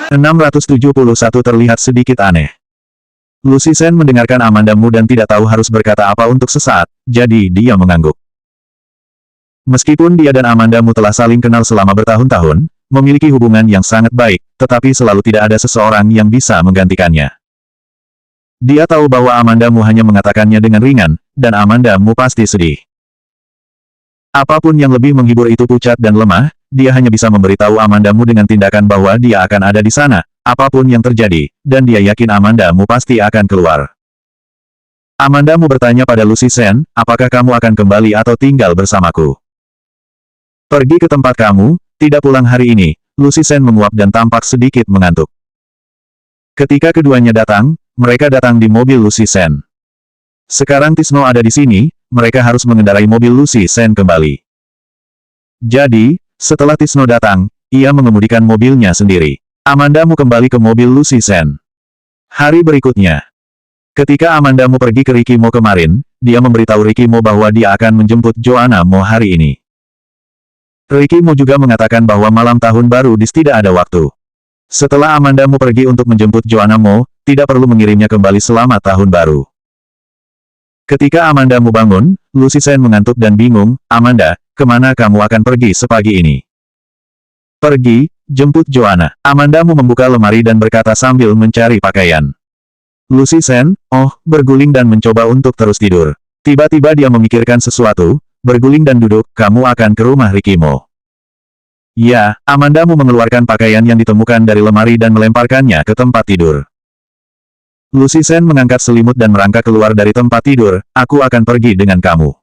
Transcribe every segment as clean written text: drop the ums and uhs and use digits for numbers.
671 terlihat sedikit aneh. Lucy Sen mendengarkan Amanda Mu dan tidak tahu harus berkata apa untuk sesaat, jadi dia mengangguk. Meskipun dia dan Amanda Mu telah saling kenal selama bertahun-tahun, memiliki hubungan yang sangat baik, tetapi selalu tidak ada seseorang yang bisa menggantikannya. Dia tahu bahwa Amanda Mu hanya mengatakannya dengan ringan, dan Amanda Mu pasti sedih. Apapun yang lebih menghibur itu pucat dan lemah, dia hanya bisa memberitahu Amanda Mu dengan tindakan bahwa dia akan ada di sana, apapun yang terjadi, dan dia yakin Amanda Mu pasti akan keluar. Amanda Mu bertanya pada Lucy Sen, apakah kamu akan kembali atau tinggal bersamaku? Pergi ke tempat kamu, tidak pulang hari ini. Lucy Sen menguap dan tampak sedikit mengantuk. Ketika keduanya datang, mereka datang di mobil Lucy Sen. Sekarang Tisno ada di sini, mereka harus mengendarai mobil Lucy Sen kembali. Jadi, setelah Tisno datang, ia mengemudikan mobilnya sendiri. Amanda Mu kembali ke mobil Lucy Sen. Hari berikutnya, ketika Amanda Mu pergi ke Ricky Mo kemarin, dia memberitahu Ricky Mo bahwa dia akan menjemput Joanna Mo hari ini. Ricky Mo juga mengatakan bahwa malam tahun baru tidak ada waktu. Setelah Amanda Mu pergi untuk menjemput Joanna Mo, tidak perlu mengirimnya kembali selamat tahun baru. Ketika Amanda Mu bangun, Lucy Sen mengantuk dan bingung, Amanda, kemana kamu akan pergi sepagi ini? Pergi, jemput Joanna. Amanda Mu membuka lemari dan berkata sambil mencari pakaian. Lucy Sen, berguling dan mencoba untuk terus tidur. Tiba-tiba dia memikirkan sesuatu, berguling dan duduk, kamu akan ke rumah Ricky Mo. Ya, Amanda Mu mengeluarkan pakaian yang ditemukan dari lemari dan melemparkannya ke tempat tidur. Lucy Sen mengangkat selimut dan merangkak keluar dari tempat tidur, aku akan pergi dengan kamu.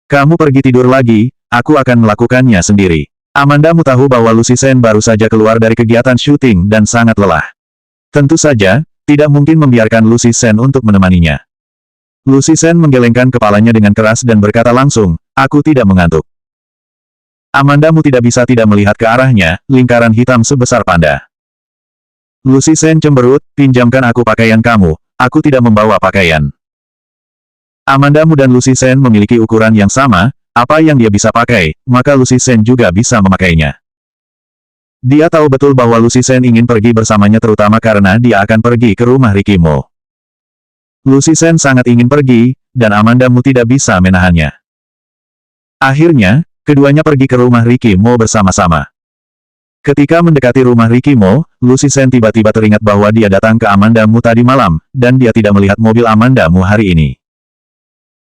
Kamu pergi tidur lagi, aku akan melakukannya sendiri. Amanda Mu tahu bahwa Lucy Sen baru saja keluar dari kegiatan syuting dan sangat lelah. Tentu saja, tidak mungkin membiarkan Lucy Sen untuk menemaninya. Lucy Sen menggelengkan kepalanya dengan keras dan berkata langsung, aku tidak mengantuk. Amanda Mu tidak bisa tidak melihat ke arahnya, lingkaran hitam sebesar panda. Lucy Sen cemberut, pinjamkan aku pakaian kamu, aku tidak membawa pakaian. Amanda Mu dan Lucy Sen memiliki ukuran yang sama, apa yang dia bisa pakai, maka Lucy Sen juga bisa memakainya. Dia tahu betul bahwa Lucy Sen ingin pergi bersamanya terutama karena dia akan pergi ke rumah Ricky Mo. Lucy Sen sangat ingin pergi, dan Amanda Mu tidak bisa menahannya. Akhirnya, keduanya pergi ke rumah Ricky Mo bersama-sama. Ketika mendekati rumah Ricky Mo, Lucy Sen tiba-tiba teringat bahwa dia datang ke Amanda Mu tadi malam, dan dia tidak melihat mobil Amanda Mu hari ini.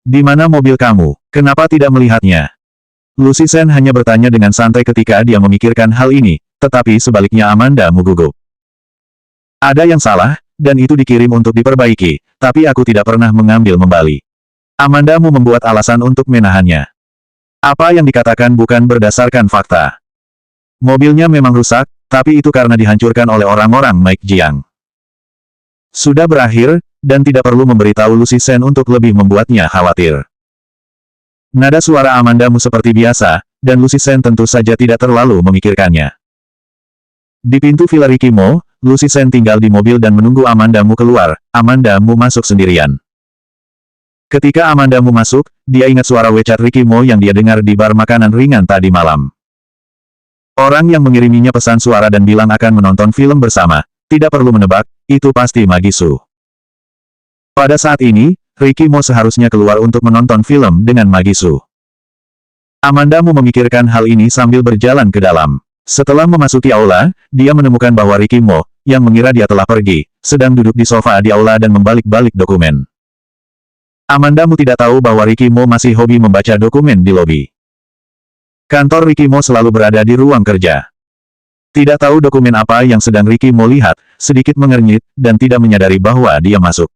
Di mana mobil kamu? Kenapa tidak melihatnya? Lucy Sen hanya bertanya dengan santai ketika dia memikirkan hal ini, tetapi sebaliknya Amanda Mu gugup. Ada yang salah, dan itu dikirim untuk diperbaiki, tapi aku tidak pernah mengambil kembali. Amanda Mu membuat alasan untuk menahannya. Apa yang dikatakan bukan berdasarkan fakta. Mobilnya memang rusak, tapi itu karena dihancurkan oleh orang-orang Mike Jiang. Sudah berakhir, dan tidak perlu memberitahu Lucy Sen untuk lebih membuatnya khawatir. Nada suara Amanda Mu seperti biasa, dan Lucy Sen tentu saja tidak terlalu memikirkannya. Di pintu Villa Ricky Mo, Lucy Sen tinggal di mobil dan menunggu Amanda Mu keluar. Amanda Mu masuk sendirian. Ketika Amanda Mu masuk, dia ingat suara WeChat Ricky Mo yang dia dengar di bar makanan ringan tadi malam. Orang yang mengiriminya pesan suara dan bilang akan menonton film bersama. Tidak perlu menebak, itu pasti Magisu. Pada saat ini, Ricky Mo seharusnya keluar untuk menonton film dengan Magisu. Amanda Mu memikirkan hal ini sambil berjalan ke dalam. Setelah memasuki aula, dia menemukan bahwa Ricky Mo, yang mengira dia telah pergi, sedang duduk di sofa di aula dan membalik-balik dokumen. Amanda Mu tidak tahu bahwa Ricky Mo masih hobi membaca dokumen di lobi. Kantor Ricky Mo selalu berada di ruang kerja. Tidak tahu dokumen apa yang sedang Ricky Mo lihat, sedikit mengernyit, dan tidak menyadari bahwa dia masuk.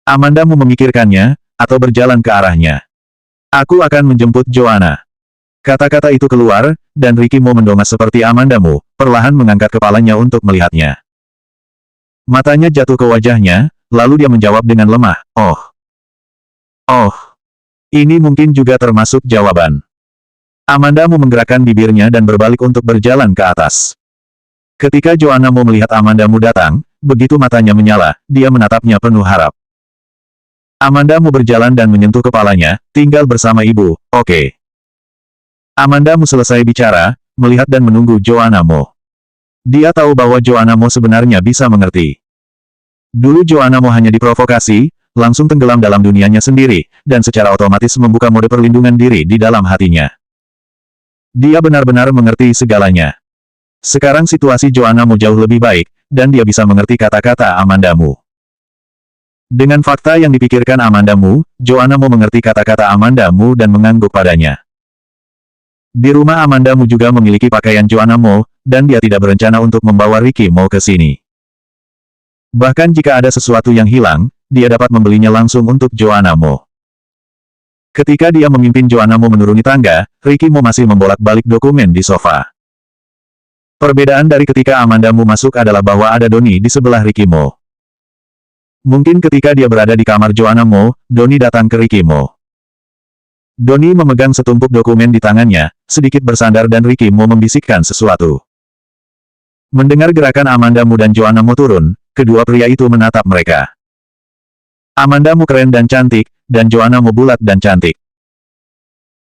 Amanda Mu memikirkannya, atau berjalan ke arahnya. Aku akan menjemput Joanna. Kata-kata itu keluar, dan Ricky Mo mendongak seperti Amanda Mu, perlahan mengangkat kepalanya untuk melihatnya. Matanya jatuh ke wajahnya, lalu dia menjawab dengan lemah, ini mungkin juga termasuk jawaban. Amanda Mu menggerakkan bibirnya dan berbalik untuk berjalan ke atas. Ketika Joanna Mo melihat Amanda Mu datang, begitu matanya menyala, dia menatapnya penuh harap. Amanda Mu berjalan dan menyentuh kepalanya, tinggal bersama ibu, oke. Amanda Mu selesai bicara, melihat dan menunggu Joanna Mo. Dia tahu bahwa Joanna Mo sebenarnya bisa mengerti. Dulu Joanna Mo hanya diprovokasi, langsung tenggelam dalam dunianya sendiri, dan secara otomatis membuka mode perlindungan diri di dalam hatinya. Dia benar-benar mengerti segalanya. Sekarang situasi Joanna Mo jauh lebih baik, dan dia bisa mengerti kata-kata Amanda Mu. Dengan fakta yang dipikirkan Amanda Mu, Joanna Mo mengerti kata-kata Amanda Mu dan mengangguk padanya. Di rumah Amanda Mu juga memiliki pakaian Joanna Mo, dan dia tidak berencana untuk membawa Ricky Mo ke sini. Bahkan jika ada sesuatu yang hilang, dia dapat membelinya langsung untuk Joanna Mo. Ketika dia memimpin Joanna Mo menuruni tangga, Ricky Mo masih membolak-balik dokumen di sofa. Perbedaan dari ketika Amanda Mu masuk adalah bahwa ada Donnie di sebelah Ricky Mo. Mungkin ketika dia berada di kamar Joanna Mo, Donnie datang ke Ricky Mo. Donnie memegang setumpuk dokumen di tangannya, sedikit bersandar dan Ricky Mo membisikkan sesuatu. Mendengar gerakan Amanda Mu dan Joanna Mo turun, kedua pria itu menatap mereka. Amanda Mu keren dan cantik, dan Joanna Mo bulat dan cantik.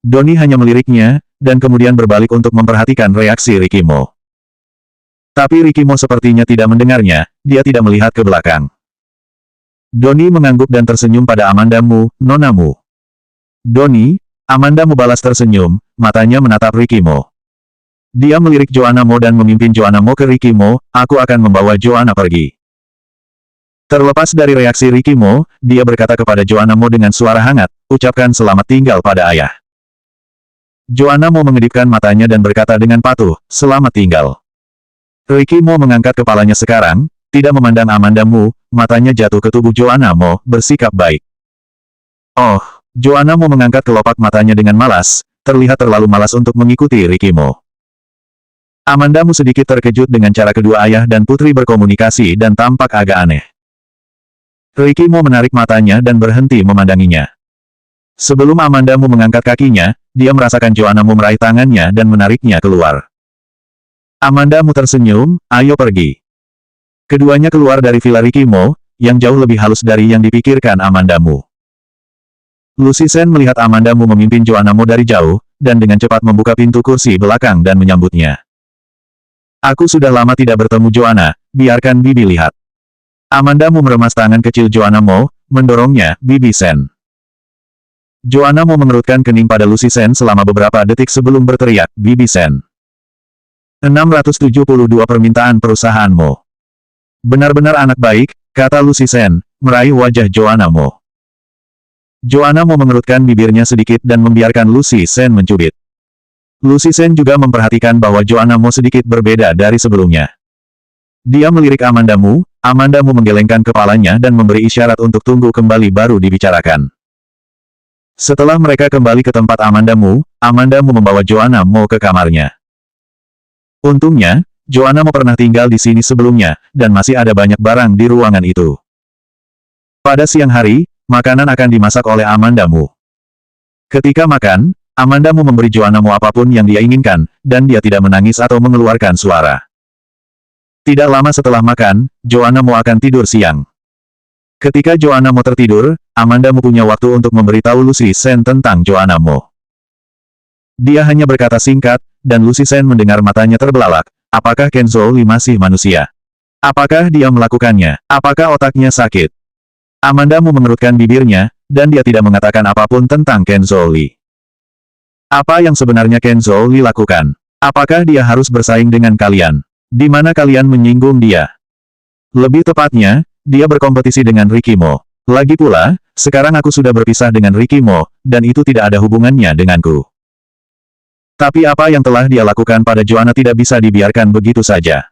Donnie hanya meliriknya, dan kemudian berbalik untuk memperhatikan reaksi Ricky Mo. Tapi Ricky Mo sepertinya tidak mendengarnya, dia tidak melihat ke belakang. Donnie mengangguk dan tersenyum pada Amanda Mu, Nona Mu. Donnie, Amanda Mu balas tersenyum, matanya menatap Ricky Mo. Dia melirik Joanna Mo dan memimpin Joanna Mo ke Ricky Mo, aku akan membawa Joanna pergi. Terlepas dari reaksi Ricky Mo, dia berkata kepada Joanna Mo dengan suara hangat, ucapkan selamat tinggal pada ayah. Joanna Mo mengedipkan matanya dan berkata dengan patuh, selamat tinggal. Ricky Mo mengangkat kepalanya sekarang, tidak memandang Amanda Mu, matanya jatuh ke tubuh Joanna Mo, bersikap baik. Oh, Joanna Mo mengangkat kelopak matanya dengan malas, terlihat terlalu malas untuk mengikuti Ricky Mo. Amanda Mu sedikit terkejut dengan cara kedua ayah dan putri berkomunikasi dan tampak agak aneh. Ricky Mo menarik matanya dan berhenti memandanginya. Sebelum Amanda Mu mengangkat kakinya, dia merasakan Joanna Mo meraih tangannya dan menariknya keluar. Amanda Mu tersenyum, ayo pergi. Keduanya keluar dari villa Ricky Mo, yang jauh lebih halus dari yang dipikirkan Amanda Mu. Lucy Sen melihat Amanda Mu memimpin Joanna Mo dari jauh, dan dengan cepat membuka pintu kursi belakang dan menyambutnya. Aku sudah lama tidak bertemu Joanna, biarkan Bibi lihat. Amanda Mu meremas tangan kecil Joanna Mo, mendorongnya, Bibi Sen. Joanna Mo mengerutkan kening pada Lucy Sen selama beberapa detik sebelum berteriak, Bibi Sen. 672 permintaan perusahaanmu. Benar-benar anak baik, kata Lucy Sen, meraih wajah Joanna Mo. Joanna Mo mengerutkan bibirnya sedikit dan membiarkan Lucy Sen mencubit. Lucy Sen juga memperhatikan bahwa Joanna Mo sedikit berbeda dari sebelumnya. Dia melirik Amanda Mu menggelengkan kepalanya dan memberi isyarat untuk tunggu kembali baru dibicarakan. Setelah mereka kembali ke tempat Amanda Mu membawa Joanna Mo ke kamarnya. Untungnya, Joanna Mo pernah tinggal di sini sebelumnya, dan masih ada banyak barang di ruangan itu. Pada siang hari, makanan akan dimasak oleh Amanda Mu. Ketika makan, Amanda Mu memberi Joanna Mo apapun yang dia inginkan, dan dia tidak menangis atau mengeluarkan suara. Tidak lama setelah makan, Joanna Mo akan tidur siang. Ketika Joanna Mo tertidur, Amanda Mu punya waktu untuk memberitahu Lucy Sen tentang Joanna Mo. Dia hanya berkata singkat, dan Lucy Sen mendengar matanya terbelalak. Apakah Kenzo Li masih manusia? Apakah dia melakukannya? Apakah otaknya sakit? Amanda Mu mengerutkan bibirnya, dan dia tidak mengatakan apapun tentang Kenzo Li. Apa yang sebenarnya Kenzo Li lakukan? Apakah dia harus bersaing dengan kalian? Di mana kalian menyinggung dia? Lebih tepatnya, dia berkompetisi dengan Ricky Mo. Lagi pula, sekarang aku sudah berpisah dengan Ricky Mo, dan itu tidak ada hubungannya denganku. Tapi apa yang telah dia lakukan pada Joanna tidak bisa dibiarkan begitu saja.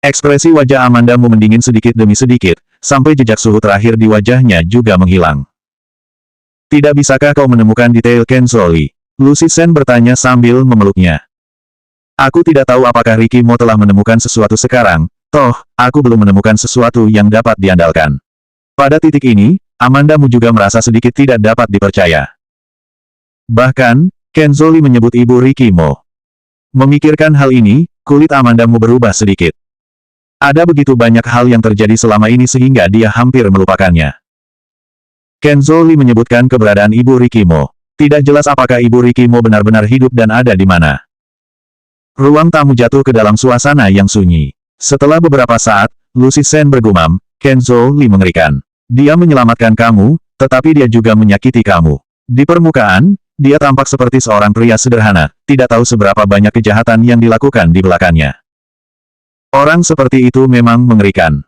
Ekspresi wajah Amanda Mu mendingin sedikit demi sedikit, sampai jejak suhu terakhir di wajahnya juga menghilang. Tidak bisakah kau menemukan detail Kenzo Li? Lucy Sen bertanya sambil memeluknya. Aku tidak tahu apakah Ricky Mo telah menemukan sesuatu sekarang, toh, aku belum menemukan sesuatu yang dapat diandalkan. Pada titik ini, Amanda Mu juga merasa sedikit tidak dapat dipercaya. Bahkan, Kenzo Li menyebut ibu Ricky Mo. Memikirkan hal ini, kulit Amanda Mu berubah sedikit. Ada begitu banyak hal yang terjadi selama ini sehingga dia hampir melupakannya. Kenzo Li menyebutkan keberadaan ibu Ricky Mo. Tidak jelas apakah ibu Ricky Mo benar-benar hidup dan ada di mana. Ruang tamu jatuh ke dalam suasana yang sunyi. Setelah beberapa saat, Lucy Sen bergumam, Kenzo Li mengerikan. Dia menyelamatkan kamu, tetapi dia juga menyakiti kamu. Di permukaan, dia tampak seperti seorang pria sederhana, tidak tahu seberapa banyak kejahatan yang dilakukan di belakangnya. Orang seperti itu memang mengerikan.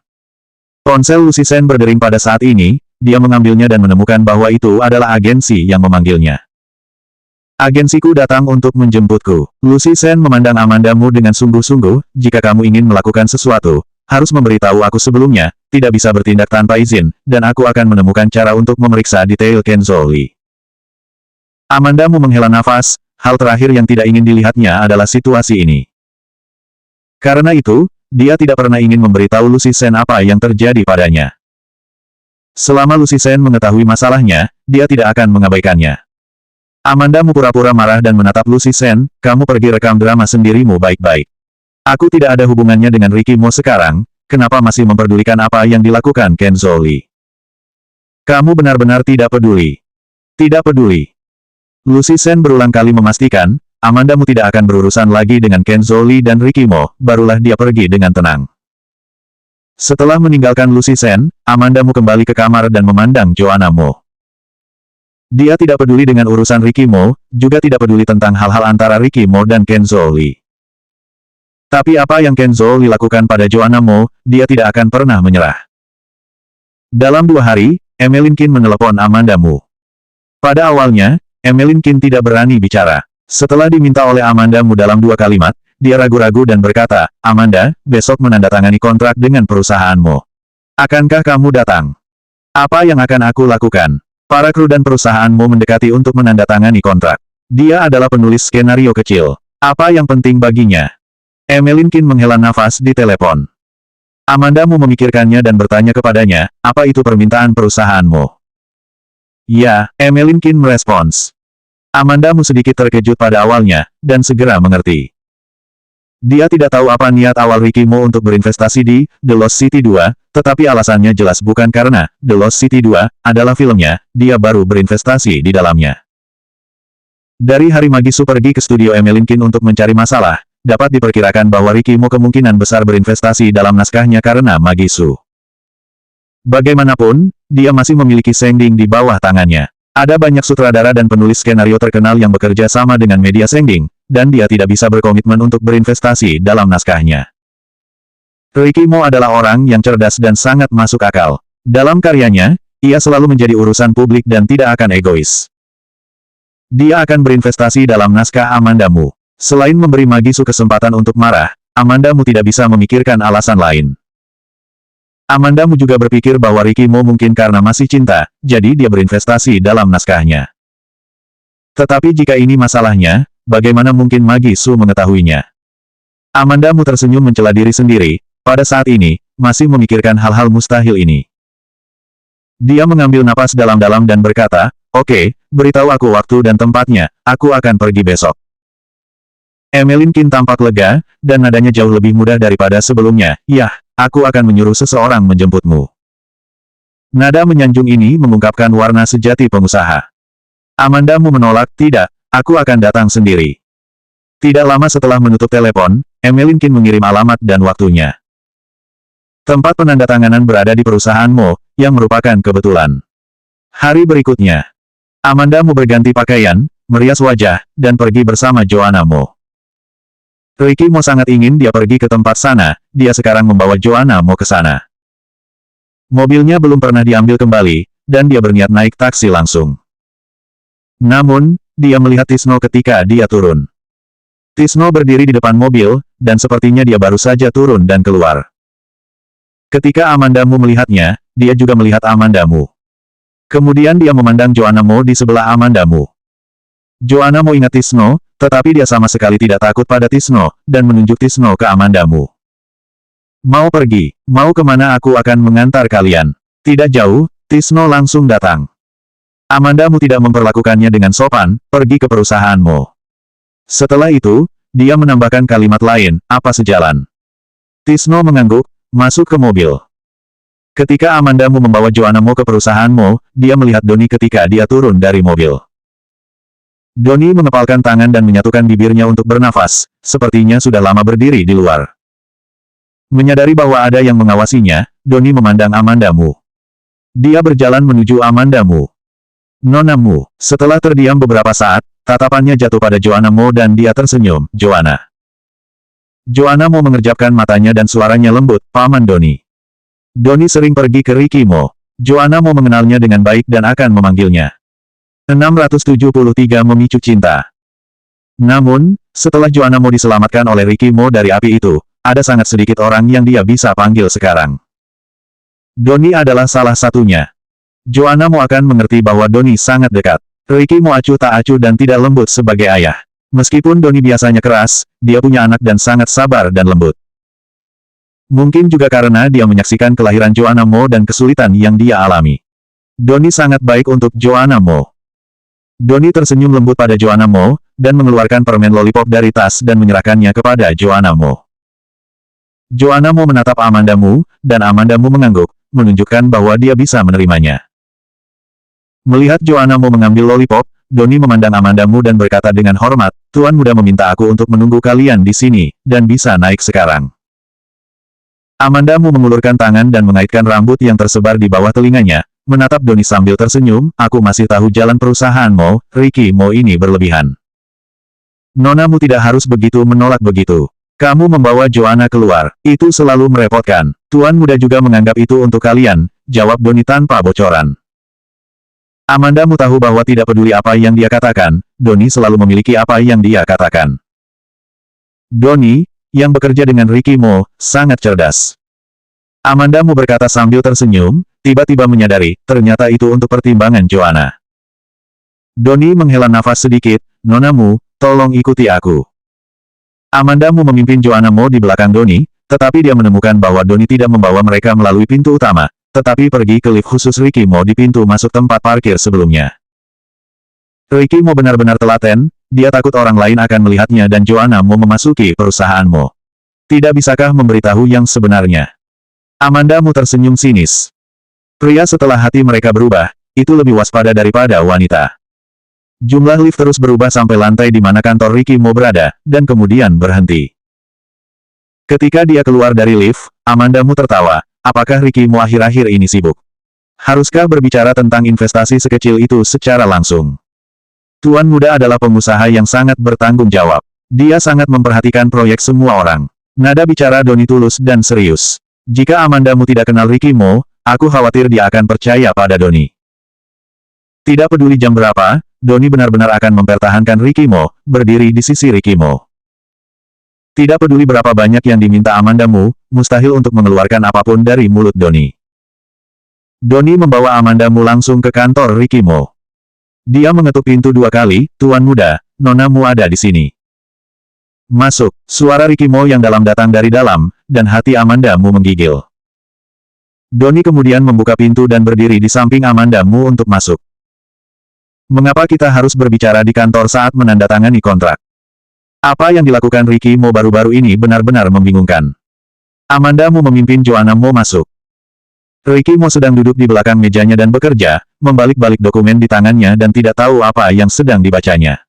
Ponsel Lucy Sen berdering pada saat ini, dia mengambilnya dan menemukan bahwa itu adalah agensi yang memanggilnya. Agensiku datang untuk menjemputku. Lucy Sen memandang Amandamu dengan sungguh-sungguh, jika kamu ingin melakukan sesuatu, harus memberitahu aku sebelumnya, tidak bisa bertindak tanpa izin, dan aku akan menemukan cara untuk memeriksa detail Kenzo Li. Amandamu menghela nafas, hal terakhir yang tidak ingin dilihatnya adalah situasi ini. Karena itu, dia tidak pernah ingin memberitahu Lucy Sen apa yang terjadi padanya. Selama Lucy Sen mengetahui masalahnya, dia tidak akan mengabaikannya. Amandamu pura-pura marah dan menatap Lucy Sen, kamu pergi rekam drama sendirimu baik-baik. Aku tidak ada hubungannya dengan Ricky Mo sekarang, kenapa masih memperdulikan apa yang dilakukan Kenzo Li? Kamu benar-benar tidak peduli. Tidak peduli. Lucy Sen berulang kali memastikan, Amandamu tidak akan berurusan lagi dengan Kenzo Li dan Ricky Mo, barulah dia pergi dengan tenang. Setelah meninggalkan Lucy Sen, Amandamu kembali ke kamar dan memandang Joanna Mo. Dia tidak peduli dengan urusan Ricky Mo, juga tidak peduli tentang hal-hal antara Ricky Mo dan Kenzo Li. Tapi apa yang Kenzo Li lakukan pada Joanna Mo, dia tidak akan pernah menyerah. Dalam 2 hari, Emeline Qin menelepon Amandamu. Pada awalnya, Emeline Qin tidak berani bicara. Setelah diminta oleh Amandamu dalam 2 kalimat, dia ragu-ragu dan berkata, Amanda, besok menandatangani kontrak dengan perusahaanmu. Akankah kamu datang? Apa yang akan aku lakukan? Para kru dan perusahaanmu mendekati untuk menandatangani kontrak. Dia adalah penulis skenario kecil. Apa yang penting baginya? Emeline Qin menghela nafas di telepon. Amandamu memikirkannya dan bertanya kepadanya, apa itu permintaan perusahaanmu? Ya, Emeline Qin merespons. Amandamu sedikit terkejut pada awalnya, dan segera mengerti. Dia tidak tahu apa niat awal Ricky Mo untuk berinvestasi di The Lost City 2, tetapi alasannya jelas bukan karena The Lost City 2 adalah filmnya, dia baru berinvestasi di dalamnya. Dari hari Magisu pergi ke studio Emeline Qin untuk mencari masalah, dapat diperkirakan bahwa Ricky Mo kemungkinan besar berinvestasi dalam naskahnya karena Magisu. Bagaimanapun, dia masih memiliki Sengding di bawah tangannya. Ada banyak sutradara dan penulis skenario terkenal yang bekerja sama dengan media Sengding, dan dia tidak bisa berkomitmen untuk berinvestasi dalam naskahnya. Ricky Mo adalah orang yang cerdas dan sangat masuk akal. Dalam karyanya, ia selalu menjadi urusan publik dan tidak akan egois. Dia akan berinvestasi dalam naskah Amandamu. Selain memberi Magisu kesempatan untuk marah, Amandamu tidak bisa memikirkan alasan lain. Amandamu juga berpikir bahwa Ricky Mo mungkin karena masih cinta, jadi dia berinvestasi dalam naskahnya. Tetapi jika ini masalahnya, bagaimana mungkin Magisu mengetahuinya? Amandamu tersenyum mencela diri sendiri, pada saat ini, masih memikirkan hal-hal mustahil ini. Dia mengambil napas dalam-dalam dan berkata, oke, beritahu aku waktu dan tempatnya, aku akan pergi besok. Emeline Qin tampak lega, dan nadanya jauh lebih mudah daripada sebelumnya, yah, aku akan menyuruh seseorang menjemputmu. Nada menyanjung ini mengungkapkan warna sejati pengusaha. Amandamu menolak, tidak, aku akan datang sendiri. Tidak lama setelah menutup telepon, Emeline Qin mengirim alamat dan waktunya. Tempat penandatanganan berada di perusahaan Mo, yang merupakan kebetulan. Hari berikutnya, Amandamu berganti pakaian, merias wajah, dan pergi bersama Joanna Mo. Ricky Mo sangat ingin dia pergi ke tempat sana, dia sekarang membawa Joanna Mo ke sana. Mobilnya belum pernah diambil kembali, dan dia berniat naik taksi langsung. Namun, dia melihat Tisno ketika dia turun. Tisno berdiri di depan mobil, dan sepertinya dia baru saja turun dan keluar. Ketika Amandamu melihatnya, dia juga melihat Amandamu. Kemudian dia memandang Joanna Mo di sebelah Amandamu. Joanna Mo ingat Tisno, tetapi dia sama sekali tidak takut pada Tisno, dan menunjuk Tisno ke Amandamu. Mau pergi, mau kemana aku akan mengantar kalian. Tidak jauh, Tisno langsung datang. Amandamu tidak memperlakukannya dengan sopan, pergi ke perusahaanmu. Setelah itu, dia menambahkan kalimat lain, apa sejalan. Tisno mengangguk, masuk ke mobil. Ketika Amandamu membawa Joanna Mo ke perusahaanmu, dia melihat Doni ketika dia turun dari mobil. Doni mengepalkan tangan dan menyatukan bibirnya untuk bernafas, sepertinya sudah lama berdiri di luar. Menyadari bahwa ada yang mengawasinya, Doni memandang Amanda Mu. Dia berjalan menuju Amanda Mu. Nona Mu. Setelah terdiam beberapa saat, tatapannya jatuh pada Joanna Mo dan dia tersenyum. Joanna. Joanna Mo mengerjapkan matanya dan suaranya lembut, Paman Doni. Doni sering pergi ke Ricky Mo. Joanna Mo mengenalnya dengan baik dan akan memanggilnya 673 memicu cinta. Namun, setelah Joanna Mo diselamatkan oleh Ricky Mo dari api itu, ada sangat sedikit orang yang dia bisa panggil sekarang. Doni adalah salah satunya. Joanna Mo akan mengerti bahwa Doni sangat dekat. Ricky Mo acuh tak acuh dan tidak lembut sebagai ayah. Meskipun Doni biasanya keras, dia punya anak dan sangat sabar dan lembut. Mungkin juga karena dia menyaksikan kelahiran Joanna Mo dan kesulitan yang dia alami. Doni sangat baik untuk Joanna Mo. Doni tersenyum lembut pada Joanna Mo, dan mengeluarkan permen lollipop dari tas dan menyerahkannya kepada Joanna Mo. Joanna Mo menatap Amanda Mu, dan Amanda Mu mengangguk, menunjukkan bahwa dia bisa menerimanya. Melihat Joanna Mo mengambil lollipop, Doni memandang Amanda Mu dan berkata dengan hormat, Tuan Muda meminta aku untuk menunggu kalian di sini, dan bisa naik sekarang. Amanda Mu mengulurkan tangan dan mengaitkan rambut yang tersebar di bawah telinganya, menatap Doni sambil tersenyum, aku masih tahu jalan perusahaan Mo, Ricky Mo ini berlebihan. Nona Mu tidak harus begitu menolak begitu. Kamu membawa Joanna keluar, itu selalu merepotkan. Tuan Muda juga menganggap itu untuk kalian, jawab Doni tanpa bocoran. Amanda Mu tahu bahwa tidak peduli apa yang dia katakan, Doni selalu memiliki apa yang dia katakan. Doni, yang bekerja dengan Ricky Mo, sangat cerdas. Amanda Mu berkata sambil tersenyum, tiba-tiba menyadari, ternyata itu untuk pertimbangan Joanna. Doni menghela nafas sedikit, Nona Mu, tolong ikuti aku. Amanda Mu memimpin Joanna Mo di belakang Doni, tetapi dia menemukan bahwa Doni tidak membawa mereka melalui pintu utama, tetapi pergi ke lift khusus Ricky Mo di pintu masuk tempat parkir sebelumnya. Ricky Mo benar-benar telaten, dia takut orang lain akan melihatnya dan Joanna Mo memasuki perusahaan Mo. Tidak bisakah memberitahu yang sebenarnya? Amanda Mu tersenyum sinis. Pria setelah hati mereka berubah, itu lebih waspada daripada wanita. Jumlah lift terus berubah sampai lantai di mana kantor Ricky Mo berada, dan kemudian berhenti. Ketika dia keluar dari lift, Amanda Mu tertawa, apakah Ricky Mo akhir-akhir ini sibuk? Haruskah berbicara tentang investasi sekecil itu secara langsung? Tuan Muda adalah pengusaha yang sangat bertanggung jawab. Dia sangat memperhatikan proyek semua orang. Nada bicara Doni tulus dan serius. Jika Amanda Mu tidak kenal Ricky Mo, aku khawatir dia akan percaya pada Doni. Tidak peduli jam berapa, Doni benar-benar akan mempertahankan Ricky Mo, berdiri di sisi Ricky Mo. Tidak peduli berapa banyak yang diminta Amanda Mu, mustahil untuk mengeluarkan apapun dari mulut Doni. Doni membawa Amanda Mu langsung ke kantor Ricky Mo. Dia mengetuk pintu 2 kali, Tuan Muda, Nona Mu ada di sini. Masuk, suara Ricky Mo yang dalam datang dari dalam, dan hati Amanda Mu menggigil. Doni kemudian membuka pintu dan berdiri di samping Amanda Mu untuk masuk. Mengapa kita harus berbicara di kantor saat menandatangani kontrak? Apa yang dilakukan Ricky Mo baru-baru ini benar-benar membingungkan. Amanda Mu memimpin Joanna Mo masuk. Ricky Mo sedang duduk di belakang mejanya dan bekerja, membalik-balik dokumen di tangannya dan tidak tahu apa yang sedang dibacanya.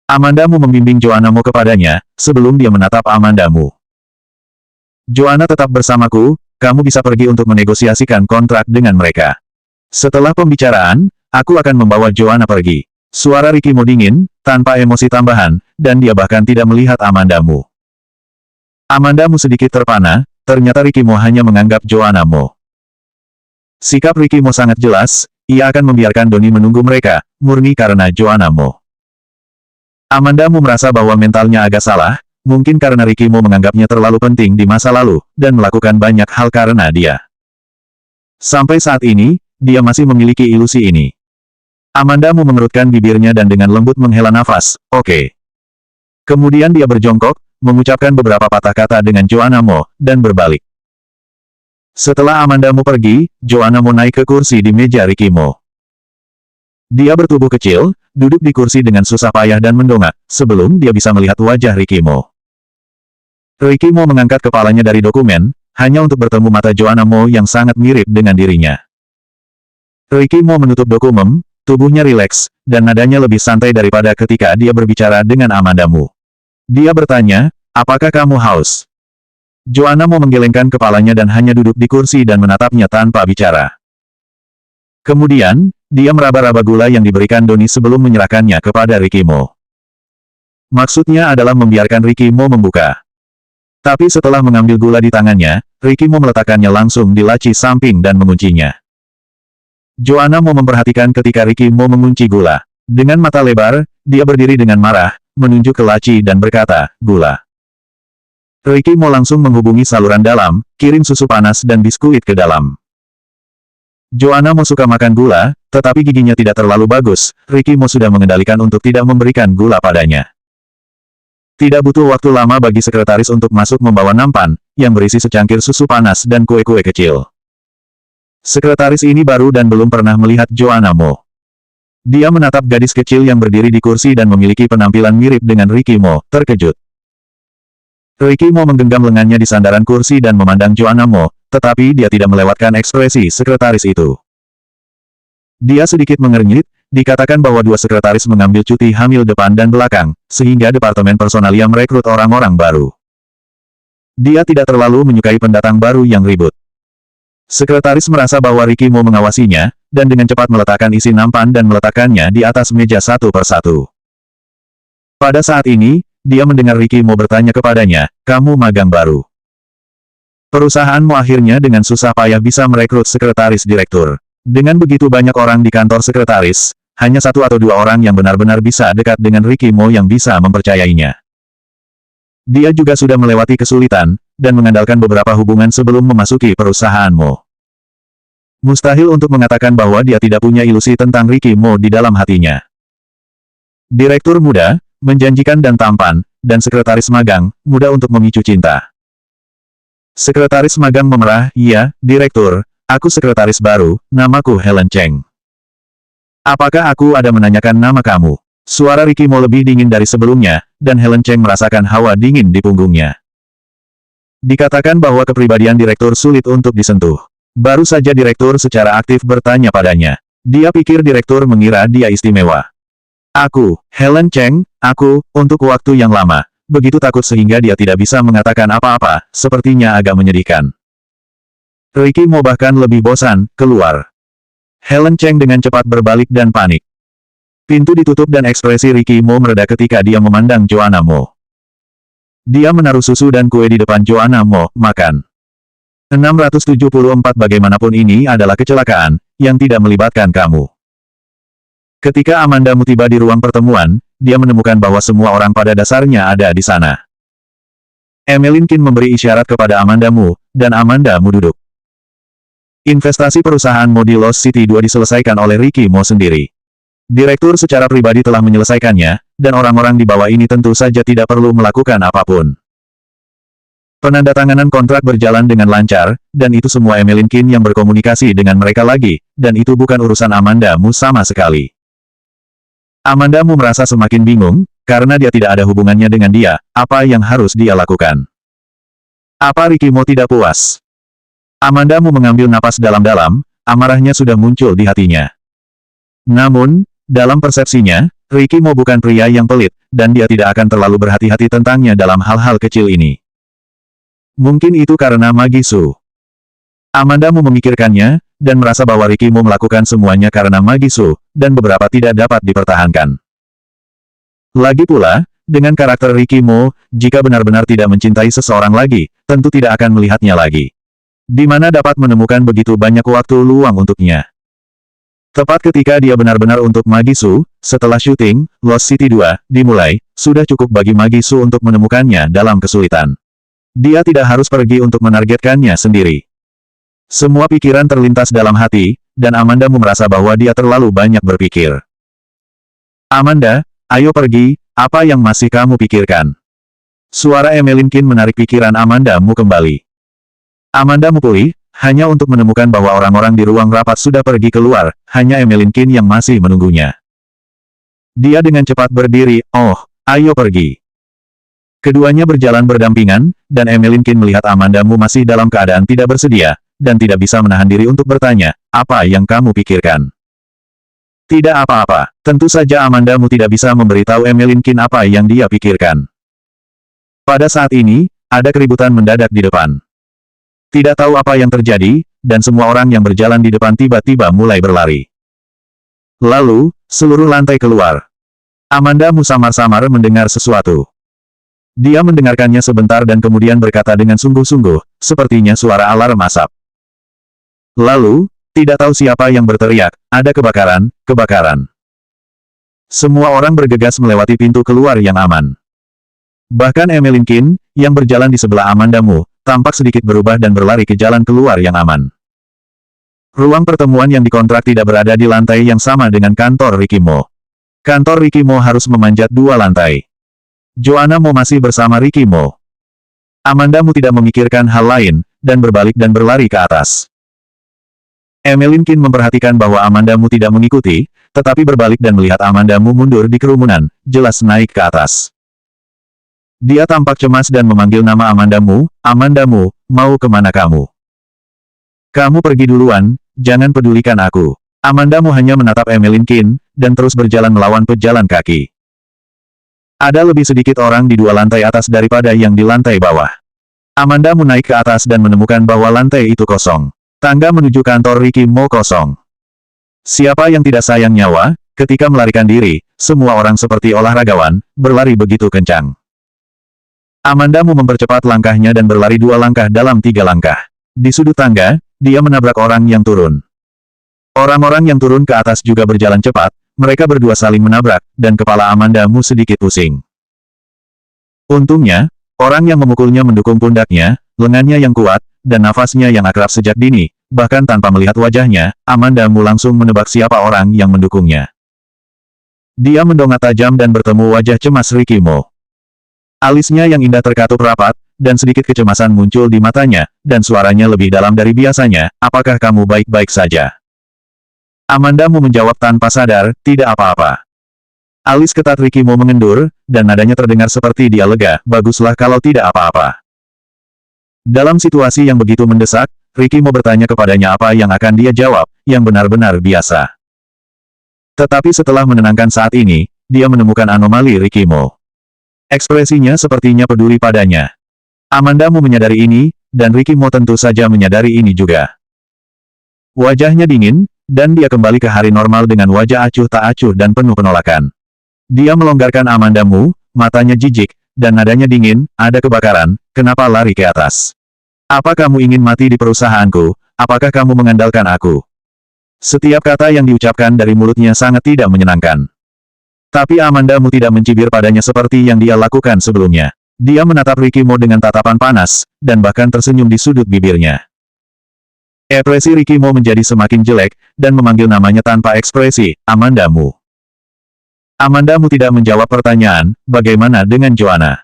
Amanda Mu membimbing Joanna Mo kepadanya, sebelum dia menatap Amanda Mu. Joanna tetap bersamaku, kamu bisa pergi untuk menegosiasikan kontrak dengan mereka. Setelah pembicaraan, aku akan membawa Joanna pergi. Suara Ricky Mo dingin, tanpa emosi tambahan, dan dia bahkan tidak melihat Amanda Mu. Amanda Mu sedikit terpana, ternyata Ricky Mo hanya menganggap Joanna Mo. Sikap Ricky Mo sangat jelas, ia akan membiarkan Doni menunggu mereka, murni karena Joanna Mo. Amanda Mu merasa bahwa mentalnya agak salah, mungkin karena Ricky Mo menganggapnya terlalu penting di masa lalu, dan melakukan banyak hal karena dia. Sampai saat ini, dia masih memiliki ilusi ini. Amanda Mu mengerutkan bibirnya dan dengan lembut menghela nafas, oke. Kemudian dia berjongkok, mengucapkan beberapa patah kata dengan Joanna Mo, dan berbalik. Setelah Amanda Mu pergi, Joanna Mo naik ke kursi di meja Ricky Mo. Dia bertubuh kecil, duduk di kursi dengan susah payah dan mendongak, sebelum dia bisa melihat wajah Ricky Mo. Ricky Mo mengangkat kepalanya dari dokumen, hanya untuk bertemu mata Joanna Mo yang sangat mirip dengan dirinya. Ricky Mo menutup dokumen, tubuhnya rileks, dan nadanya lebih santai daripada ketika dia berbicara dengan Amanda Mu. Dia bertanya, apakah kamu haus? Joanna Mo menggelengkan kepalanya dan hanya duduk di kursi dan menatapnya tanpa bicara. Kemudian, dia meraba-raba gula yang diberikan Doni sebelum menyerahkannya kepada Ricky Mo. Maksudnya adalah membiarkan Ricky Mo membuka. Tapi setelah mengambil gula di tangannya, Ricky Mo meletakkannya langsung di laci samping dan menguncinya. Joanna Mo memperhatikan ketika Ricky Mo mengunci gula. Dengan mata lebar, dia berdiri dengan marah, menunjuk ke laci dan berkata, gula. Ricky Mo langsung menghubungi saluran dalam, kirim susu panas dan biskuit ke dalam. Joanna Mo suka makan gula, tetapi giginya tidak terlalu bagus. Ricky Mo sudah mengendalikan untuk tidak memberikan gula padanya. Tidak butuh waktu lama bagi sekretaris untuk masuk membawa nampan, yang berisi secangkir susu panas dan kue-kue kecil. Sekretaris ini baru dan belum pernah melihat Joanna Mo. Dia menatap gadis kecil yang berdiri di kursi dan memiliki penampilan mirip dengan Ricky Mo, terkejut. Ricky Mo menggenggam lengannya di sandaran kursi dan memandang Joanna Mo, tetapi dia tidak melewatkan ekspresi sekretaris itu. Dia sedikit mengernyit, dikatakan bahwa dua sekretaris mengambil cuti hamil depan dan belakang, sehingga departemen personalia merekrut orang-orang baru. Dia tidak terlalu menyukai pendatang baru yang ribut. Sekretaris merasa bahwa Ricky Mo mengawasinya, dan dengan cepat meletakkan isi nampan dan meletakkannya di atas meja satu persatu. Pada saat ini, dia mendengar Ricky Mo bertanya kepadanya, kamu magang baru. Perusahaanmu akhirnya dengan susah payah bisa merekrut sekretaris direktur. Dengan begitu banyak orang di kantor sekretaris, hanya satu atau dua orang yang benar-benar bisa dekat dengan Ricky Mo yang bisa mempercayainya. Dia juga sudah melewati kesulitan, dan mengandalkan beberapa hubungan sebelum memasuki perusahaan Mo. Mustahil untuk mengatakan bahwa dia tidak punya ilusi tentang Ricky Mo di dalam hatinya. Direktur muda, menjanjikan dan tampan, dan sekretaris magang, mudah untuk memicu cinta. Sekretaris magang memerah, iya, direktur. Aku sekretaris baru, namaku Helen Cheng. Apakah aku ada menanyakan nama kamu? Suara Ricky Mo lebih dingin dari sebelumnya, dan Helen Cheng merasakan hawa dingin di punggungnya. Dikatakan bahwa kepribadian direktur sulit untuk disentuh. Baru saja direktur secara aktif bertanya padanya. Dia pikir direktur mengira dia istimewa. Aku, Helen Cheng, aku, untuk waktu yang lama, begitu takut sehingga dia tidak bisa mengatakan apa-apa, sepertinya agak menyedihkan. Ricky Mo bahkan lebih bosan, keluar. Helen Cheng dengan cepat berbalik dan panik. Pintu ditutup dan ekspresi Ricky Mo mereda ketika dia memandang Joanna Mo. Dia menaruh susu dan kue di depan Joanna Mo, makan. 674 bagaimanapun ini adalah kecelakaan, yang tidak melibatkan kamu. Ketika Amanda Mu tiba di ruang pertemuan, dia menemukan bahwa semua orang pada dasarnya ada di sana. Emeline Kin memberi isyarat kepada Amanda Mu, dan Amanda Mu duduk. Investasi perusahaan Mo di Lost City 2 diselesaikan oleh Ricky Mo sendiri. Direktur secara pribadi telah menyelesaikannya, dan orang-orang di bawah ini tentu saja tidak perlu melakukan apapun. Penandatanganan kontrak berjalan dengan lancar, dan itu semua Emeline Kin yang berkomunikasi dengan mereka lagi, dan itu bukan urusan Amanda Mu sama sekali. Amanda Mu merasa semakin bingung, karena dia tidak ada hubungannya dengan dia, apa yang harus dia lakukan. Apa Ricky Mo tidak puas? Amanda Mu mengambil napas dalam-dalam, amarahnya sudah muncul di hatinya. Namun, dalam persepsinya, Ricky Mo bukan pria yang pelit, dan dia tidak akan terlalu berhati-hati tentangnya dalam hal-hal kecil ini. Mungkin itu karena Magi Su. Amanda Mu memikirkannya, dan merasa bahwa Ricky Mo melakukan semuanya karena Magi Su, dan beberapa tidak dapat dipertahankan. Lagi pula, dengan karakter Ricky Mo, jika benar-benar tidak mencintai seseorang lagi, tentu tidak akan melihatnya lagi. Di mana dapat menemukan begitu banyak waktu luang untuknya. Tepat ketika dia benar-benar untuk Magi Su, setelah syuting, Lost City 2, dimulai, sudah cukup bagi Magi Su untuk menemukannya dalam kesulitan. Dia tidak harus pergi untuk menargetkannya sendiri. Semua pikiran terlintas dalam hati, dan Amanda Mu merasa bahwa dia terlalu banyak berpikir. Amanda, ayo pergi, apa yang masih kamu pikirkan? Suara Emeline Kin menarik pikiran Amanda Mu kembali. Amanda Mu pulih, hanya untuk menemukan bahwa orang-orang di ruang rapat sudah pergi keluar, hanya Emeline Kin yang masih menunggunya. Dia dengan cepat berdiri, oh, ayo pergi. Keduanya berjalan berdampingan, dan Emeline Kin melihat Amanda Mu masih dalam keadaan tidak bersedia, dan tidak bisa menahan diri untuk bertanya, apa yang kamu pikirkan? Tidak apa-apa. Tentu saja Amandamu tidak bisa memberitahu Emeline Qin apa yang dia pikirkan. Pada saat ini, ada keributan mendadak di depan. Tidak tahu apa yang terjadi, dan semua orang yang berjalan di depan tiba-tiba mulai berlari. Lalu, seluruh lantai keluar. Amandamu samar-samar mendengar sesuatu. Dia mendengarkannya sebentar dan kemudian berkata dengan sungguh-sungguh, sepertinya suara alarm asap. Lalu, tidak tahu siapa yang berteriak, ada kebakaran, kebakaran. Semua orang bergegas melewati pintu keluar yang aman. Bahkan Emeline Qin, yang berjalan di sebelah Amandamu, tampak sedikit berubah dan berlari ke jalan keluar yang aman. Ruang pertemuan yang dikontrak tidak berada di lantai yang sama dengan kantor Ricky Mo. Kantor Ricky Mo harus memanjat 2 lantai. Joanna Mo masih bersama Ricky Mo. Amandamu tidak memikirkan hal lain, dan berbalik dan berlari ke atas. Emeline Qin memperhatikan bahwa Amandamu tidak mengikuti, tetapi berbalik dan melihat Amandamu mundur di kerumunan, jelas naik ke atas. Dia tampak cemas dan memanggil nama Amandamu, Amandamu, mau kemana kamu? Kamu pergi duluan, jangan pedulikan aku. Amandamu hanya menatap Emeline Qin, dan terus berjalan melawan pejalan kaki. Ada lebih sedikit orang di 2 lantai atas daripada yang di lantai bawah. Amandamu naik ke atas dan menemukan bahwa lantai itu kosong. Tangga menuju kantor Ricky Mo kosong. Siapa yang tidak sayang nyawa, ketika melarikan diri, semua orang seperti olahragawan, berlari begitu kencang. Amandamu mempercepat langkahnya dan berlari 2 langkah dalam 3 langkah. Di sudut tangga, dia menabrak orang yang turun. Orang-orang yang turun ke atas juga berjalan cepat, mereka berdua saling menabrak, dan kepala Amandamu sedikit pusing. Untungnya, orang yang memukulnya mendukung pundaknya, lengannya yang kuat, dan nafasnya yang akrab sejak dini, bahkan tanpa melihat wajahnya, Amandamu langsung menebak siapa orang yang mendukungnya. Dia mendongak tajam dan bertemu wajah cemas Ricky Mo. Alisnya yang indah terkatup rapat, dan sedikit kecemasan muncul di matanya, dan suaranya lebih dalam dari biasanya, apakah kamu baik-baik saja? Amandamu menjawab tanpa sadar, tidak apa-apa. Alis ketat Ricky Mo mengendur, dan nadanya terdengar seperti dia lega, baguslah kalau tidak apa-apa. Dalam situasi yang begitu mendesak, Ricky Mo bertanya kepadanya apa yang akan dia jawab, yang benar-benar biasa. Tetapi setelah menenangkan saat ini, dia menemukan anomali Ricky Mo. Ekspresinya sepertinya peduli padanya. Amandamu menyadari ini, dan Ricky Mo tentu saja menyadari ini juga. Wajahnya dingin, dan dia kembali ke hari normal dengan wajah acuh tak acuh dan penuh penolakan. Dia melonggarkan Amandamu, matanya jijik, dan nadanya dingin, ada kebakaran, kenapa lari ke atas? Apa kamu ingin mati di perusahaanku? Apakah kamu mengandalkan aku? Setiap kata yang diucapkan dari mulutnya sangat tidak menyenangkan. Tapi Amandamu tidak mencibir padanya seperti yang dia lakukan sebelumnya. Dia menatap Ricky Mo dengan tatapan panas, dan bahkan tersenyum di sudut bibirnya. Ekspresi Ricky Mo menjadi semakin jelek, dan memanggil namanya tanpa ekspresi, Amandamu. Amandamu tidak menjawab pertanyaan, bagaimana dengan Joanna?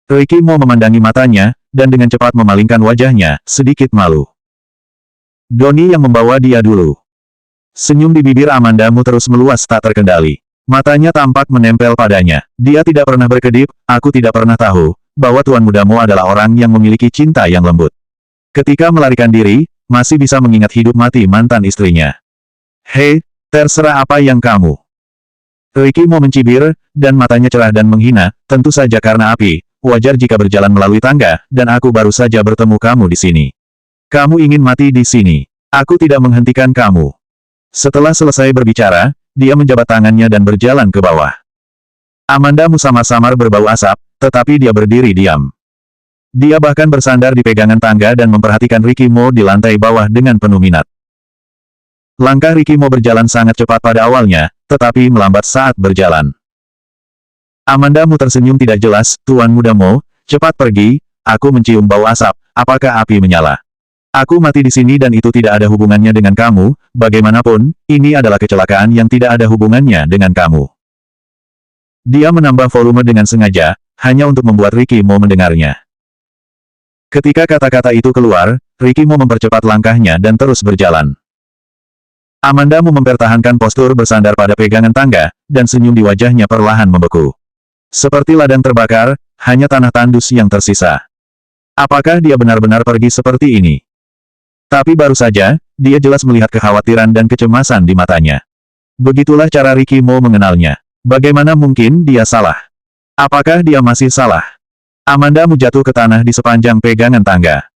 Ricky Mo memandangi matanya, dan dengan cepat memalingkan wajahnya, sedikit malu. Donnie yang membawa dia dulu. Senyum di bibir Amandamu terus meluas tak terkendali. Matanya tampak menempel padanya. Dia tidak pernah berkedip, aku tidak pernah tahu, bahwa Tuan Mudamu adalah orang yang memiliki cinta yang lembut. Ketika melarikan diri, masih bisa mengingat hidup mati mantan istrinya. Hei, terserah apa yang kamu. Ricky Mo mencibir, dan matanya cerah dan menghina, tentu saja karena api, wajar jika berjalan melalui tangga, dan aku baru saja bertemu kamu di sini. Kamu ingin mati di sini. Aku tidak menghentikan kamu. Setelah selesai berbicara, dia menjabat tangannya dan berjalan ke bawah. Amandamu samar-samar berbau asap, tetapi dia berdiri diam. Dia bahkan bersandar di pegangan tangga dan memperhatikan Ricky Mo di lantai bawah dengan penuh minat. Langkah Ricky Mo berjalan sangat cepat pada awalnya, tetapi melambat saat berjalan. Amandamu tersenyum tidak jelas, Tuan Muda Mo, cepat pergi, aku mencium bau asap, apakah api menyala? Aku mati di sini dan itu tidak ada hubungannya dengan kamu, bagaimanapun, ini adalah kecelakaan yang tidak ada hubungannya dengan kamu. Dia menambah volume dengan sengaja, hanya untuk membuat Ricky Mo mendengarnya. Ketika kata-kata itu keluar, Ricky Mo mempercepat langkahnya dan terus berjalan. Amandamu mempertahankan postur bersandar pada pegangan tangga, dan senyum di wajahnya perlahan membeku. Seperti ladang terbakar, hanya tanah tandus yang tersisa. Apakah dia benar-benar pergi seperti ini? Tapi baru saja, dia jelas melihat kekhawatiran dan kecemasan di matanya. Begitulah cara Ricky Mo mengenalnya. Bagaimana mungkin dia salah? Apakah dia masih salah? Amanda Mu jatuh ke tanah di sepanjang pegangan tangga.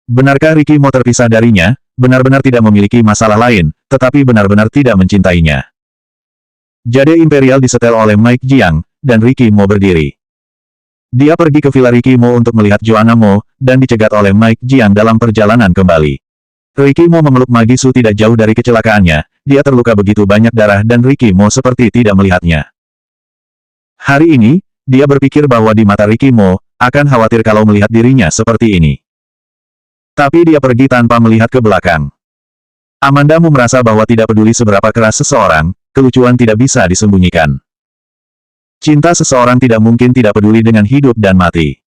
Benarkah Ricky Mo terpisah darinya, benar-benar tidak memiliki masalah lain, tetapi benar-benar tidak mencintainya? Jade Imperial disetel oleh Mike Jiang, dan Ricky Mo berdiri. Dia pergi ke villa Ricky Mo untuk melihat Joanna Mo, dan dicegat oleh Mike Jiang dalam perjalanan kembali. Ricky Mo memeluk Magisu tidak jauh dari kecelakaannya, dia terluka begitu banyak darah dan Ricky Mo seperti tidak melihatnya. Hari ini, dia berpikir bahwa di mata Ricky Mo, akan khawatir kalau melihat dirinya seperti ini. Tapi dia pergi tanpa melihat ke belakang. Amanda Mu merasa bahwa tidak peduli seberapa keras seseorang, kelucuan tidak bisa disembunyikan. Cinta seseorang tidak mungkin tidak peduli dengan hidup dan mati.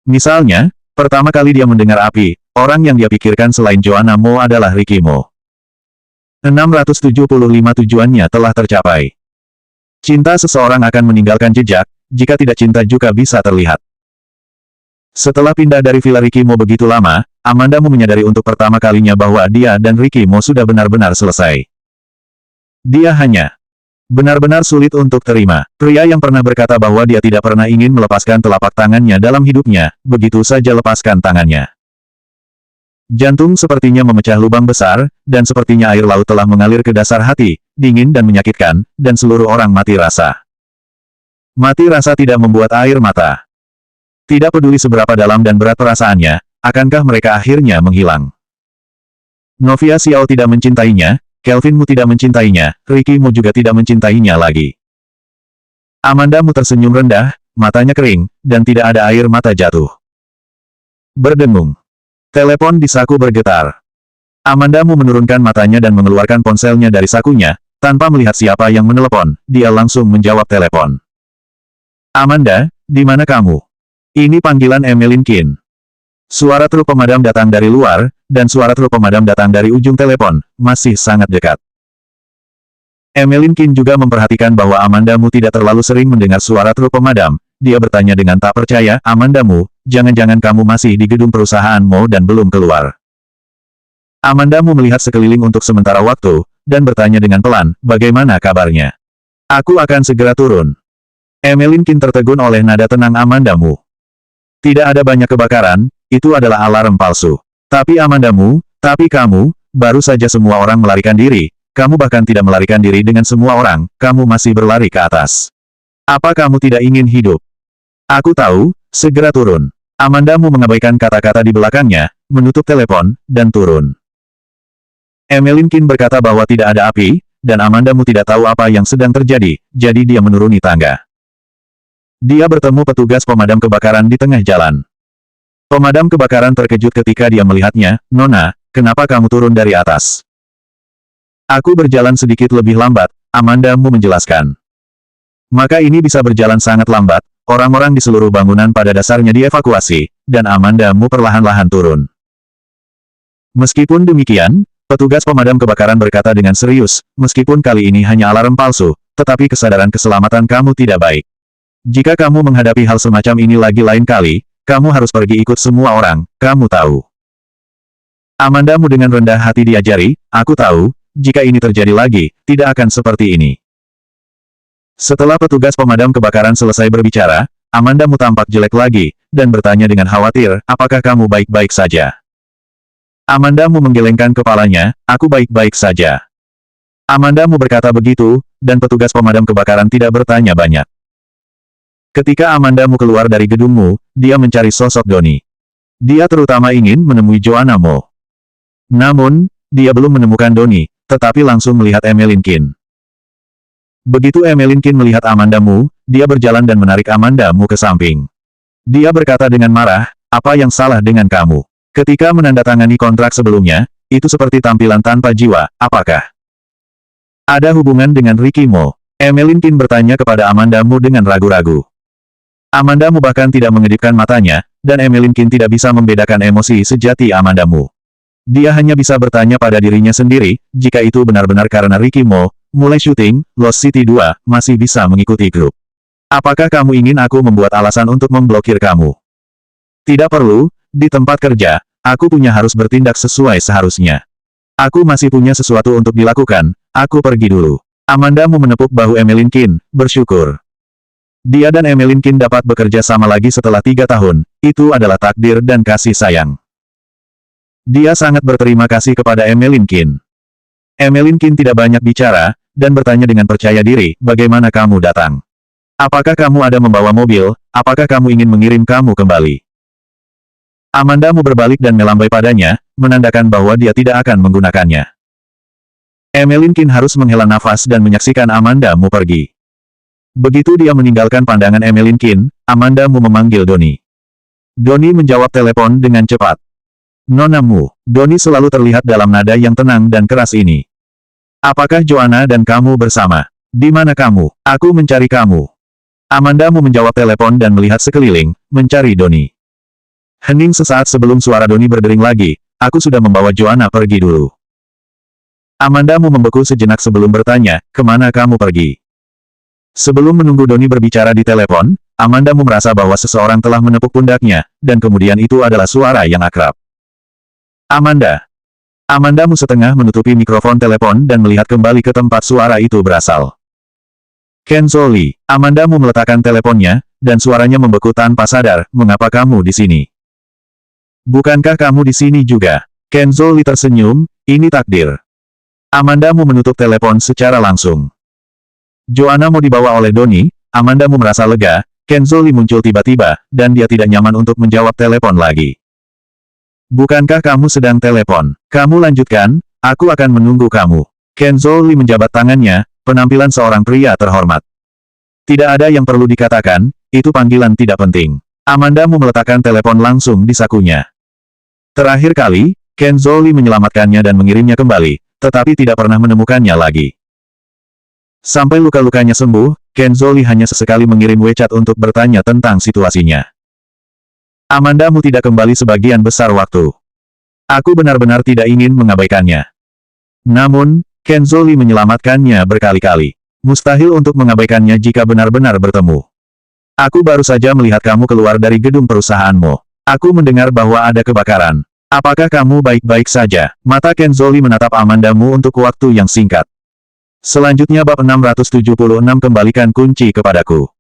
Misalnya, pertama kali dia mendengar api, orang yang dia pikirkan selain Joanna Mo adalah Ricky Mo. 675 tujuannya telah tercapai. Cinta seseorang akan meninggalkan jejak, jika tidak cinta juga bisa terlihat. Setelah pindah dari villa Ricky Mo begitu lama, Amanda Mu menyadari untuk pertama kalinya bahwa dia dan Ricky Mo sudah benar-benar selesai. Dia hanya benar-benar sulit untuk terima. Pria yang pernah berkata bahwa dia tidak pernah ingin melepaskan telapak tangannya dalam hidupnya, begitu saja lepaskan tangannya. Jantung sepertinya memecah lubang besar, dan sepertinya air laut telah mengalir ke dasar hati, dingin dan menyakitkan, dan seluruh orang mati rasa. Mati rasa tidak membuat air mata. Tidak peduli seberapa dalam dan berat perasaannya, akankah mereka akhirnya menghilang? Novia Xiao tidak mencintainya, Kelvin Mu tidak mencintainya, Ricky Mo juga tidak mencintainya lagi. Amanda Mu tersenyum rendah, matanya kering, dan tidak ada air mata jatuh. Berdengung. Telepon di saku bergetar. Amanda Mu menurunkan matanya dan mengeluarkan ponselnya dari sakunya, tanpa melihat siapa yang menelepon, dia langsung menjawab telepon. Amanda, di mana kamu? Ini panggilan Emeline Qin. Suara truk pemadam datang dari luar, dan suara truk pemadam datang dari ujung telepon, masih sangat dekat. Emeline Qin juga memperhatikan bahwa Amanda Mu tidak terlalu sering mendengar suara truk pemadam. Dia bertanya dengan tak percaya, Amanda Mu, jangan-jangan kamu masih di gedung perusahaan Mo dan belum keluar. Amanda Mu melihat sekeliling untuk sementara waktu, dan bertanya dengan pelan, bagaimana kabarnya? Aku akan segera turun. Emeline Qin tertegun oleh nada tenang Amanda Mu. Tidak ada banyak kebakaran, itu adalah alarm palsu. Tapi Amanda Mu, tapi kamu, baru saja semua orang melarikan diri, kamu bahkan tidak melarikan diri dengan semua orang, kamu masih berlari ke atas. Apa kamu tidak ingin hidup? Aku tahu, segera turun. Amanda Mu mengabaikan kata-kata di belakangnya, menutup telepon, dan turun. Emeline Qin berkata bahwa tidak ada api, dan Amanda Mu tidak tahu apa yang sedang terjadi, jadi dia menuruni tangga. Dia bertemu petugas pemadam kebakaran di tengah jalan. Pemadam kebakaran terkejut ketika dia melihatnya, Nona, kenapa kamu turun dari atas? Aku berjalan sedikit lebih lambat, Amanda Mu menjelaskan. Maka ini bisa berjalan sangat lambat, orang-orang di seluruh bangunan pada dasarnya dievakuasi, dan Amanda Mu perlahan-lahan turun. Meskipun demikian, petugas pemadam kebakaran berkata dengan serius, meskipun kali ini hanya alarm palsu, tetapi kesadaran keselamatan kamu tidak baik. Jika kamu menghadapi hal semacam ini lagi lain kali, kamu harus pergi ikut semua orang, kamu tahu. Amanda Mu dengan rendah hati diajari, aku tahu, jika ini terjadi lagi, tidak akan seperti ini. Setelah petugas pemadam kebakaran selesai berbicara, Amanda Mu tampak jelek lagi, dan bertanya dengan khawatir, apakah kamu baik-baik saja? Amanda Mu menggelengkan kepalanya, aku baik-baik saja. Amanda Mu berkata begitu, dan petugas pemadam kebakaran tidak bertanya banyak. Ketika Amanda Mu keluar dari gedungmu, dia mencari sosok Doni. Dia terutama ingin menemui Joanna Mo. Namun, dia belum menemukan Doni, tetapi langsung melihat Emeline Qin. Begitu Emeline Qin melihat Amanda Mu, dia berjalan dan menarik Amanda Mu ke samping. Dia berkata dengan marah, apa yang salah dengan kamu? Ketika menandatangani kontrak sebelumnya, itu seperti tampilan tanpa jiwa, apakah ada hubungan dengan Ricky Mo? Emeline Qin bertanya kepada Amanda Mu dengan ragu-ragu. Amanda Mu bahkan tidak mengedipkan matanya, dan Emeline Qin tidak bisa membedakan emosi sejati Amanda Mu. Dia hanya bisa bertanya pada dirinya sendiri, jika itu benar-benar karena Ricky Mo, mulai syuting, Lost City 2, masih bisa mengikuti grup. Apakah kamu ingin aku membuat alasan untuk memblokir kamu? Tidak perlu, di tempat kerja, aku harus bertindak sesuai seharusnya. Aku masih punya sesuatu untuk dilakukan, aku pergi dulu. Amanda Mu menepuk bahu Emeline Qin, bersyukur. Dia dan Emeline Qin dapat bekerja sama lagi setelah 3 tahun, itu adalah takdir dan kasih sayang. Dia sangat berterima kasih kepada Emeline Qin. Emeline Qin tidak banyak bicara, dan bertanya dengan percaya diri, bagaimana kamu datang? Apakah kamu ada membawa mobil, apakah kamu ingin mengirim kamu kembali? Amanda Mu berbalik dan melambai padanya, menandakan bahwa dia tidak akan menggunakannya. Emeline Qin harus menghela nafas dan menyaksikan Amanda Mu pergi. Begitu dia meninggalkan pandangan Emeline Qin, Amanda Mu memanggil Donnie. Donnie menjawab telepon dengan cepat. Nona Mu, Donnie selalu terlihat dalam nada yang tenang dan keras ini. Apakah Joanna dan kamu bersama? Di mana kamu? Aku mencari kamu. Amanda Mu menjawab telepon dan melihat sekeliling, mencari Donnie. Hening sesaat sebelum suara Donnie berdering lagi, aku sudah membawa Joanna pergi dulu. Amanda Mu membeku sejenak sebelum bertanya, kemana kamu pergi? Sebelum menunggu Donnie berbicara di telepon, Amanda Mu merasa bahwa seseorang telah menepuk pundaknya, dan kemudian itu adalah suara yang akrab. Amanda. Amanda Mu setengah menutupi mikrofon telepon dan melihat kembali ke tempat suara itu berasal. Kenzo Lee. Amanda Mu meletakkan teleponnya, dan suaranya membeku tanpa sadar, mengapa kamu di sini? Bukankah kamu di sini juga? Kenzo Lee tersenyum, ini takdir. Amanda Mu menutup telepon secara langsung. Joanna mau dibawa oleh Donnie, Amanda Mu merasa lega, Kenzo Lee muncul tiba-tiba, dan dia tidak nyaman untuk menjawab telepon lagi. Bukankah kamu sedang telepon? Kamu lanjutkan, aku akan menunggu kamu. Kenzo Lee menjabat tangannya, penampilan seorang pria terhormat. Tidak ada yang perlu dikatakan, itu panggilan tidak penting. Amanda Mu meletakkan telepon langsung di sakunya. Terakhir kali, Kenzo Lee menyelamatkannya dan mengirimnya kembali, tetapi tidak pernah menemukannya lagi. Sampai luka-lukanya sembuh, Kenzo Lee hanya sesekali mengirim WeChat untuk bertanya tentang situasinya. Amanda Mu tidak kembali sebagian besar waktu. Aku benar-benar tidak ingin mengabaikannya. Namun, Kenzo Lee menyelamatkannya berkali-kali. Mustahil untuk mengabaikannya jika benar-benar bertemu. Aku baru saja melihat kamu keluar dari gedung perusahaanmu. Aku mendengar bahwa ada kebakaran. Apakah kamu baik-baik saja? Mata Kenzo Lee menatap Amanda Mu untuk waktu yang singkat. Selanjutnya bab 676 kembalikan kunci kepadaku.